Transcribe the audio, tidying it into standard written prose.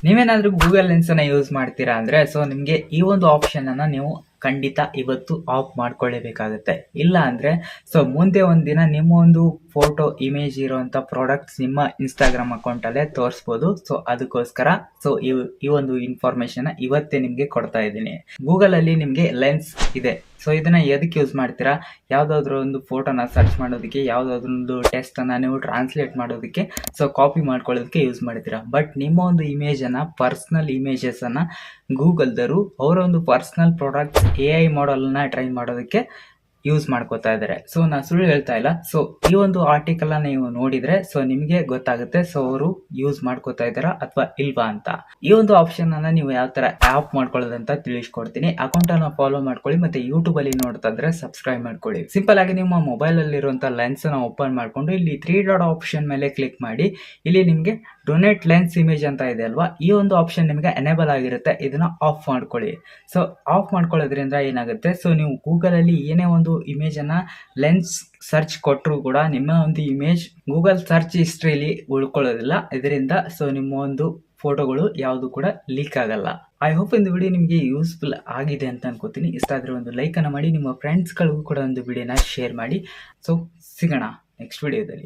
ನೀವೇನಾದ್ರೂ Google lens ಅನ್ನ use ಮಾಡ್ತೀರಾ ಅಂದ್ರೆ ಸೊ ನಿಮಗೆ ಈ ಒಂದು ಆಪ್ಷನ್ ಅನ್ನ ನೀವು ಖಂಡಿತ ಇವತ್ತು ಆಫ್ ಮಾಡ್ಕೊಳ್ಳೇಬೇಕಾಗುತ್ತೆ. ಇಲ್ಲ ಅಂದ್ರೆ ಸೊ ಮುಂದೆ ಒಂದಿನ ನಿಮ್ಮ ಒಂದು ಫೋಟೋ ಇಮೇಜ್ ಇರುವಂತ ಪ್ರಾಡಕ್ಟ್ಸ್ ನಿಮ್ಮ ಇನ್ಸ್ಟಾಗ್ರಾಮ್ ಅಕೌಂಟ್ ಅಲ್ಲೇ ತೋರಿಸಬಹುದು. ಸೊ ಅದಕ್ಕೋಸ್ಕರ ಸೊ ಈ ಒಂದು ಇನ್ಫಾರ್ಮೇಶನ್ ಇವತ್ತೇ ನಿಮ್ಗೆ ಕೊಡ್ತಾ ಇದ್ದೀನಿ. ಗೂಗಲ್ ಅಲ್ಲಿ ನಿಮ್ಗೆ ಲೆನ್ಸ್ ಇದೆ. ಸೊ ಇದನ್ನ ಎದಕ್ಕೆ ಯೂಸ್ ಮಾಡ್ತೀರಾ? ಯಾವ್ದಾದ್ರು ಒಂದು ಫೋಟೋನ ಸರ್ಚ್ ಮಾಡೋದಕ್ಕೆ, ಯಾವ್ದಾದ್ರು ಒಂದು ಟೆಸ್ಟ್ ಅನ್ನ ನೀವು ಟ್ರಾನ್ಸ್ಲೇಟ್ ಮಾಡೋದಕ್ಕೆ, ಸೊ ಕಾಪಿ ಮಾಡ್ಕೊಳ್ಳೋದಕ್ಕೆ ಯೂಸ್ ಮಾಡ್ತೀರಾ. ಬಟ್ ನಿಮ್ಮ ಒಂದು ಇಮೇಜ್ ಅನ್ನ, ಪರ್ಸನಲ್ ಇಮೇಜಸ್ ಅನ್ನ ಗೂಗಲ್ದರು ಅವರ ಒಂದು ಪರ್ಸನಲ್ ಪ್ರಾಡಕ್ಟ್ AI ಮಾಡೆಲ್ ನ ಟ್ರೈನ್ ಮಾಡೋದಕ್ಕೆ ಯೂಸ್ ಮಾಡ್ಕೋತಾ ಇದ್ದಾರೆ. ಸೊ ನಾ ಸುಳ್ಳು ಹೇಳ್ತಾ ಇಲ್ಲ. ಸೊ ಈ ಒಂದು ಆರ್ಟಿಕಲ್ ನೀವು ನೋಡಿದ್ರೆ ಸೊ ನಿಮಗೆ ಗೊತ್ತಾಗುತ್ತೆ ಸೊ ಅವರು ಯೂಸ್ ಮಾಡ್ಕೋತಾ ಇದ್ದಾರಾ ಅಥವಾ ಇಲ್ವಾ ಅಂತ. ಈ ಒಂದು ಆಪ್ಷನ್ ಅನ್ನ ನೀವು ಯಾವ ತರ ಆಪ್ ಮಾಡ್ಕೊಳ್ಳೋದಂತ ತಿಳಿಸ್ಕೊಡ್ತೀನಿ. ಅಕೌಂಟ್ ಅನ್ನ ಫಾಲೋ ಮಾಡ್ಕೊಳ್ಳಿ, ಮತ್ತೆ ಯೂಟ್ಯೂಬ್ ಅಲ್ಲಿ ನೋಡ್ತಾ ಇದ್ರೆ ಸಬ್ಸ್ಕ್ರೈಬ್ ಮಾಡ್ಕೊಳ್ಳಿ. ಸಿಂಪಲ್ ಆಗಿ ನಿಮ್ಮ ಮೊಬೈಲ್ ಅಲ್ಲಿ ಇರುವಂತಹ ಲೆನ್ಸ್ ನ ಓಪನ್ ಮಾಡ್ಕೊಂಡು ಇಲ್ಲಿ 3 ಡಾಟ್ ಆಪ್ಷನ್ ಮೇಲೆ ಕ್ಲಿಕ್ ಮಾಡಿ. ಇಲ್ಲಿ ನಿಮ್ಗೆ ಡೊನೇಟ್ ಲೆನ್ಸ್ ಇಮೇಜ್ ಅಂತ ಇದೆ ಅಲ್ವಾ, ಈ ಒಂದು ಆಪ್ಷನ್ ನಿಮಗೆ ಎನೇಬಲ್ ಆಗಿರುತ್ತೆ. ಇದನ್ನ ಆಫ್ ಮಾಡ್ಕೊಳ್ಳಿ. ಸೊ ಆಫ್ ಮಾಡ್ಕೊಳ್ಳೋದ್ರಿಂದ ಏನಾಗುತ್ತೆ, ಸೊ ನೀವು ಗೂಗಲ್ ಅಲ್ಲಿ ಏನೇ ಒಂದು ಇಮೇಜ್ ಅನ್ನ ಲೆನ್ಸ್ ಸರ್ಚ್ ಕೊಟ್ಟರು ಕೂಡ ನಿಮ್ಮ ಒಂದು ಇಮೇಜ್ ಗೂಗಲ್ ಸರ್ಚ್ ಹಿಸ್ಟ್ರಿಲಿ ಉಳ್ಕೊಳ್ಳೋದಿಲ್ಲ. ಇದರಿಂದ ಸೊ ನಿಮ್ಮ ಒಂದು ಫೋಟೋಗಳು ಯಾವುದು ಕೂಡ ಲೀಕ್ ಆಗಲ್ಲ. ಐ ಹೋಪ್ இந்த ವಿಡಿಯೋ ನಿಮಗೆ ಯೂಸ್ಫುಲ್ ಆಗಿದೆ ಅಂತ ಅನ್ಕೋತೀನಿ. ಇಷ್ಟ ಆದ್ರೆ ಒಂದು ಲೈಕ್ ಅನ್ನ ಮಾಡಿ, ನಿಮ್ಮ ಫ್ರೆಂಡ್ಸ್ ಗಳಿಗೂ ಕೂಡ ಒಂದು ವಿಡಿಯೋನ ಶೇರ್ ಮಾಡಿ. ಸೊ ಸಿಗೋಣ ನೆಕ್ಸ್ಟ್ ವಿಡಿಯೋದಲ್ಲಿ.